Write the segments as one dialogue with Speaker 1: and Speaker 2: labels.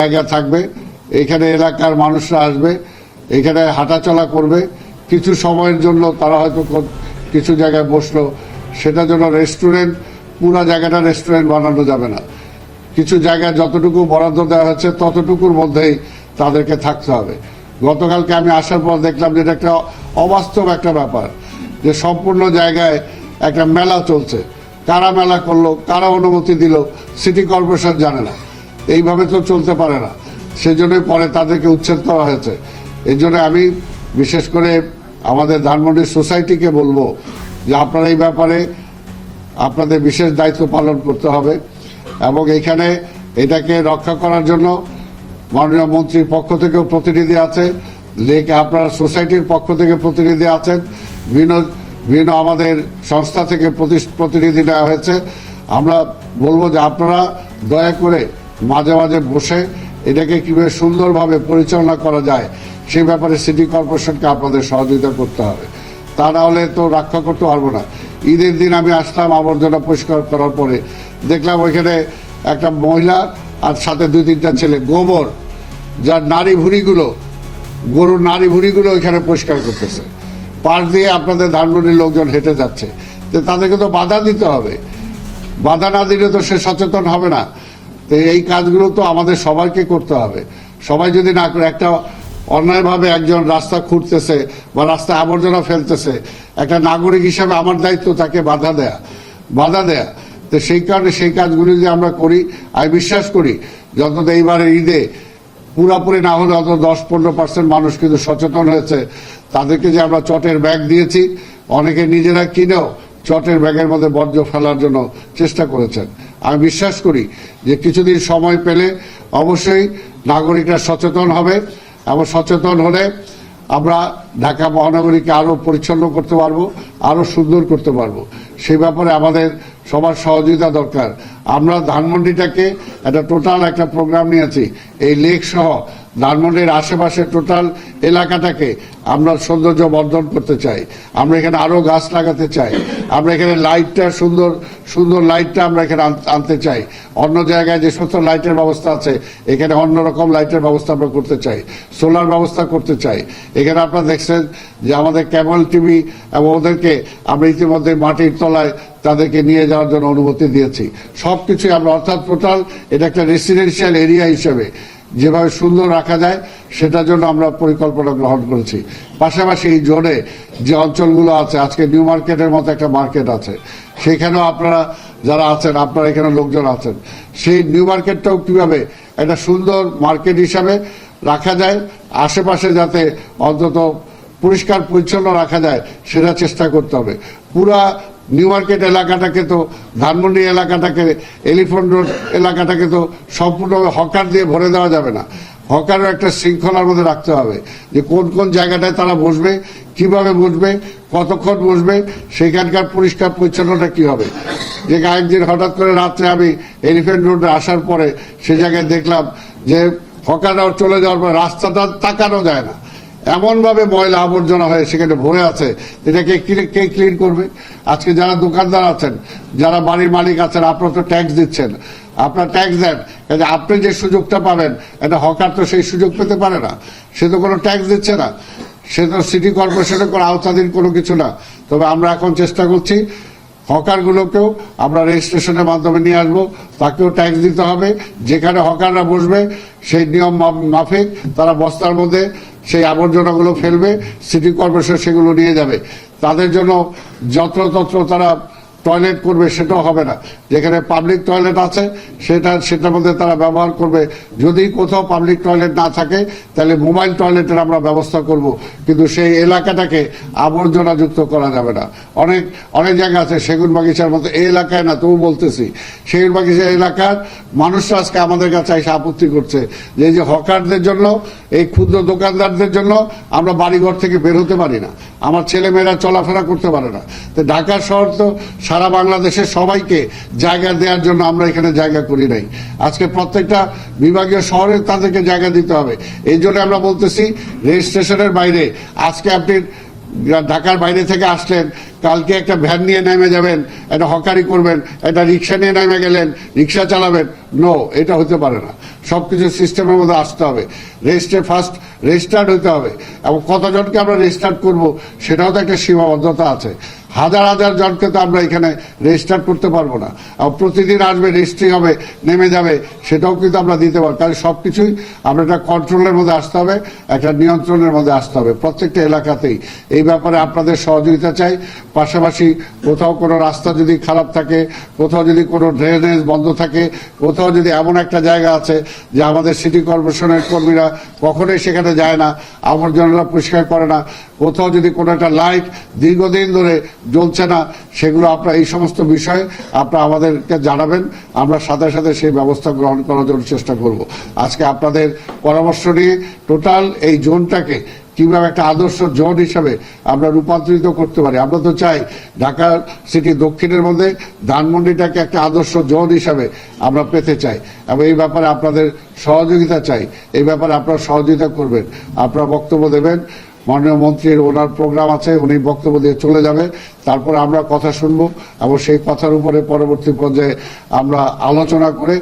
Speaker 1: জায়গা থাকবে, এখানে এলাকার মানুষরা আসবে, এখানে হাঁটাচলা করবে, কিছু সময়ের জন্য তারা হয়তো কিছু জায়গায় বসলো, সেটার জন্য রেস্টুরেন্ট, পুরো জায়গাটা রেস্টুরেন্ট বানানো যাবে না। কিছু জায়গায় যতটুকু বরাদ্দ দেওয়া হচ্ছে ততটুকুর মধ্যেই তাদেরকে থাকতে হবে। গতকালকে আমি আসার পর দেখলাম যে এটা একটা অবাস্তব একটা ব্যাপার, যে সম্পূর্ণ জায়গায় একটা মেলা চলছে। কারা মেলা করলো, কারা অনুমতি দিল, সিটি কর্পোরেশন জানে না। এইভাবে তো চলতে পারে না, সেজন্যই পরে তাদেরকে উচ্ছেদ করা হয়েছে। এই জন্য আমি বিশেষ করে আমাদের ধানমন্ডি সোসাইটিকে বলবো যে আপনারা এই ব্যাপারে আপনাদের বিশেষ দায়িত্ব পালন করতে হবে, এবং এখানে এটাকে রক্ষা করার জন্য মাননীয় মন্ত্রীর পক্ষ থেকেও প্রতিনিধি আছে, আপনার সোসাইটির পক্ষ থেকে প্রতিনিধি আছেন, বিভিন্ন আমাদের সংস্থা থেকে প্রতিনিধি নেওয়া হয়েছে। আমরা বলবো যে আপনারা দয়া করে মাঝে মাঝে বসে এটাকে কিভাবে সুন্দরভাবে পরিচালনা করা যায় সেই ব্যাপারে সিটি কর্পোরেশনকে আপনাদের সহযোগিতা করতে হবে। তা না হলে তো রক্ষা করতে পারবো না। ঈদের দিন আমি আসলাম, আবর্জনা পরিষ্কার করার পরে দেখলাম ওইখানে একটা মহিলা আর সাথে 2-3টা ছেলে গোবর, যার নারী ভুঁড়িগুলো, গরুর নারী ভুঁড়িগুলো ওইখানে পরিষ্কার করতেছে। পাশ দিয়ে আপনাদের ধানমন্ডির লোকজন হেঁটে যাচ্ছে, তো তাদেরকে তো বাধা দিতে হবে। বাধা না দিলে তো সে সচেতন হবে না। তো এই কাজগুলো তো আমাদের সবাইকে করতে হবে। সবাই যদি না করে, একটা অন্যায়ভাবে একজন রাস্তা খুঁড়তেছে বা রাস্তায় আবর্জনা ফেলতেছে, একটা নাগরিক হিসাবে আমার দায়িত্ব তাকে বাধা দেয়া। তো সেই কারণে সেই কাজগুলি যদি আমরা করি, আমি বিশ্বাস করি যত এইবারের ঈদে পুরাপুরি না হলে অত 10-15% মানুষ কিন্তু সচেতন হয়েছে। তাদেরকে যে আমরা চটের ব্যাগ দিয়েছি, অনেকে নিজেরা কিনেও চটের ব্যাগের মধ্যে বর্জ্য ফেলার জন্য চেষ্টা করেছেন। আমি বিশ্বাস করি যে কিছুদিন সময় পেলে অবশ্যই নাগরিকরা সচেতন হবে, এবং সচেতন হলে আমরা ঢাকা মহানগরীকে আরো পরিচ্ছন্ন করতে পারবো, আরো সুন্দর করতে পারবো। সেই ব্যাপারে আমাদের সবার সহযোগিতা দরকার। আমরা ধানমন্ডিটাকে একটা টোটাল একটা প্রোগ্রাম নিয়েছি, এই লেক সহ ধানমন্ডির আশেপাশে টোটাল এলাকাটাকে আমরা সৌন্দর্য বর্ধন করতে চাই। আমরা এখানে আরো গাছ লাগাতে চাই। আমরা এখানে লাইটটা সুন্দর লাইটটা আমরা এখানে আনতে চাই। অন্য জায়গায় যে সমস্ত লাইটের ব্যবস্থা আছে, এখানে অন্যরকম লাইটের ব্যবস্থা আমরা করতে চাই, সোলার ব্যবস্থা করতে চাই। এখানে আপনারা দেখছেন যে আমাদের কেবল টিভি, এবং ওদেরকে আমরা ইতিমধ্যে মাটির তলায় তাদেরকে নিয়ে যাওয়ার জন্য অনুমতি দিয়েছি। সবকিছু আমরা, অর্থাৎ টোটাল এটা একটা রেসিডেন্সিয়াল এরিয়া হিসেবে যেভাবে সুন্দর রাখা যায় সেটার জন্য আমরা পরিকল্পনা গ্রহণ করেছি। পাশাপাশি এই জোনে যে অঞ্চলগুলো আছে, আজকে নিউ মার্কেটের মতো একটা মার্কেট আছে, সেখানেও আপনারা যারা আছেন, আপনারা এখানে লোকজন আছেন, সেই নিউ মার্কেটটাও কিভাবে একটা সুন্দর মার্কেট হিসাবে রাখা যায়, আশেপাশে যাতে অন্তত পরিষ্কার পরিচ্ছন্ন রাখা যায় সেটা চেষ্টা করতে হবে। পুরা নিউ মার্কেট এলাকাটাকে তো, ধানমন্ডি এলাকাটাকে, এলিফ্যান্ট রোড এলাকাটাকে তো সম্পূর্ণ হকার দিয়ে ভরে দেওয়া যাবে না। হকারও একটা শৃঙ্খলার মধ্যে রাখতে হবে, যে কোন কোন জায়গাটায় তারা বসবে, কিভাবে বসবে, কতক্ষণ বসবে, সেখানকার পরিষ্কার পরিচ্ছন্নতা কি হবে। যে একদিন হঠাৎ করে রাত্রে আমি এলিফ্যান্ট রোডে আসার পরে সে জায়গায় দেখলাম যে হকাররা চলে যাওয়ার পর রাস্তাটা তাকানো যায় না, এমনভাবে ময়লা আবর্জনা হয়ে সেখানে ভরে আছে। এটাকে কে ক্লিন করবে? আজকে যারা দোকানদার আছেন, যারা বাড়ির মালিক আছেন, আপনারা তো ট্যাক্স দিচ্ছেন, আপনার ট্যাক্স দেন, আপনি যে সুযোগটা পাবেন, এটা হকার তো সেই সুযোগ পেতে পারে না। সে তো কোনো ট্যাক্স দিচ্ছে না, সে তো সিটি কর্পোরেশনের কোনো আওতাধীন কোনো কিছু না। তবে আমরা এখন চেষ্টা করছি হকারগুলোকেও আমরা রেজিস্ট্রেশনের মাধ্যমে নিয়ে আসবো, তাকেও ট্যাক্স দিতে হবে। যেখানে হকাররা বসবে সেই নিয়ম মাফিক তারা বস্তার মধ্যে সেই আবর্জনাগুলো ফেলবে, সিটি কর্পোরেশন সেগুলো নিয়ে যাবে। তাদের জন্য যত্রতত্র তারা টয়লেট করবে সেটাও হবে না। যেখানে পাবলিক টয়লেট আছে সেটার মধ্যে তারা ব্যবহার করবে। যদি কোথাও পাবলিক টয়লেট না থাকে তাহলে মোবাইল টয়লেটের আমরা ব্যবস্থা করব, কিন্তু সেই এলাকাটাকে আবর্জনা যুক্ত করা যাবে না। অনেক জায়গা আছে সেগুন বাগিচার মতো, এই এলাকায় না, তবু বলতেছি সেগুন বাগিচার এলাকার মানুষরা আজকে আমাদের কাছে এসে আপত্তি করছে যে এই যে হকারদের জন্য, এই ক্ষুদ্র দোকানদারদের জন্য আমরা বাড়িঘর থেকে বের হতে পারি না, আমার ছেলেমেয়েরা চলাফেরা করতে পারে না। তো ঢাকা শহর তো সারা বাংলাদেশের সবাইকে জায়গা দেওয়ার জন্য আমরা এখানে জায়গা করি নাই। আজকে প্রত্যেকটা বিভাগীয় শহরে তাদেরকে জায়গা দিতে হবে। এই জন্য আমরা বলতেছি রেজিস্ট্রেশনের বাইরে, আজকে আপনি ঢাকার বাইরে থেকে আসলেন, কালকে একটা ভ্যান নিয়ে নেমে যাবেন, একটা হকারি করবেন, একটা রিক্সা নিয়ে নেমে গেলেন, রিক্সা চালাবেন, নো, এটা হতে পারে না। সবকিছু সিস্টেমের মধ্যে আসতে হবে। ফার্স্ট রেজিস্টার্ড হইতে হবে, এবং কতজনকে আমরা রেজিস্টার্ড করব সেটাও তো একটা সীমাবদ্ধতা আছে। হাজার হাজার জনকে তো আমরা এখানে রেজিস্টার করতে পারবো না, প্রতিদিন আসবে, রেজিস্ট্রি হবে, নেমে যাবে, সেটাও কিন্তু আমরা দিতে পারবো। কারণ সবকিছুই আমরা একটা কন্ট্রোলের মধ্যে আসতে হবে, একটা নিয়ন্ত্রণের মধ্যে আসতে হবে প্রত্যেকটা এলাকাতেই। এই ব্যাপারে আপনাদের সহযোগিতা চাই। পাশাপাশি কোথাও কোনো রাস্তা যদি খারাপ থাকে, কোথাও যদি কোনো ড্রেনেজ বন্ধ থাকে, কোথাও যদি এমন একটা জায়গা আছে যে আমাদের সিটি কর্পোরেশনের কর্মীরা কখনোই সেখানে যায় না, আবর্জনা পরিষ্কার করে না, কোথাও যদি কোনো একটা লাইট দীর্ঘদিন ধরে জ্বলছে না, সেগুলো আপনারা এই সমস্ত বিষয়ে আপনারা আমাদেরকে জানাবেন, আমরা সাথে সাথে সেই ব্যবস্থা গ্রহণ করার জন্য চেষ্টা করব। আজকে আপনাদের পরামর্শ নিয়ে টোটাল এই জোনটাকে কিভাবে একটা আদর্শ জোন হিসাবে আমরা রূপান্তরিত করতে পারি। আমরা তো চাই ঢাকা সিটি দক্ষিণের মধ্যে ধানমন্ডিটাকে একটা আদর্শ জোন হিসাবে আমরা পেতে চাই, এবং এই ব্যাপারে আপনাদের সহযোগিতা চাই। এই ব্যাপারে আপনারা সহযোগিতা করবেন, আপনারা বক্তব্য দেবেন। মাননীয় মন্ত্রীর ওনার প্রোগ্রাম আছে, উনি বক্তব্য দিয়ে চলে যাবে, তারপরে আমরা কথা শুনবো, এবং সেই কথার উপরে পরবর্তী পর্যায়ে আমরা আলোচনা করে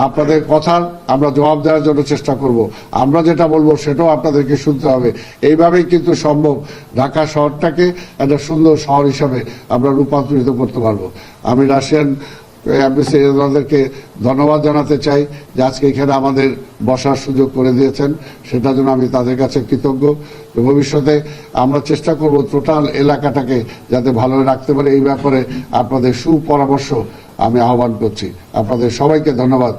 Speaker 1: আপনাদের কথার আমরা জবাব দেওয়ার জন্য চেষ্টা করব। আমরা যেটা বলবো সেটাও আপনাদেরকে শুনতে হবে। এইভাবেই কিন্তু সম্ভব ঢাকা শহরটাকে একটা সুন্দর শহর হিসাবে আমরা রূপান্তরিত করতে পারবো। আমি রাশিয়ান অ্যাম্বাসিডরদেরকে ধন্যবাদ জানাতে চাই যে আজকে এখানে আমাদের বসার সুযোগ করে দিয়েছেন, সেটার জন্য আমি তাদের কাছে কৃতজ্ঞ। ভবিষ্যতে আমরা চেষ্টা করব টোটাল এলাকাটাকে যাতে ভালো রাখতে পারে, এই ব্যাপারে আপনাদের সুপরামর্শ আমি আহ্বান করছি। আপনাদের সবাইকে ধন্যবাদ।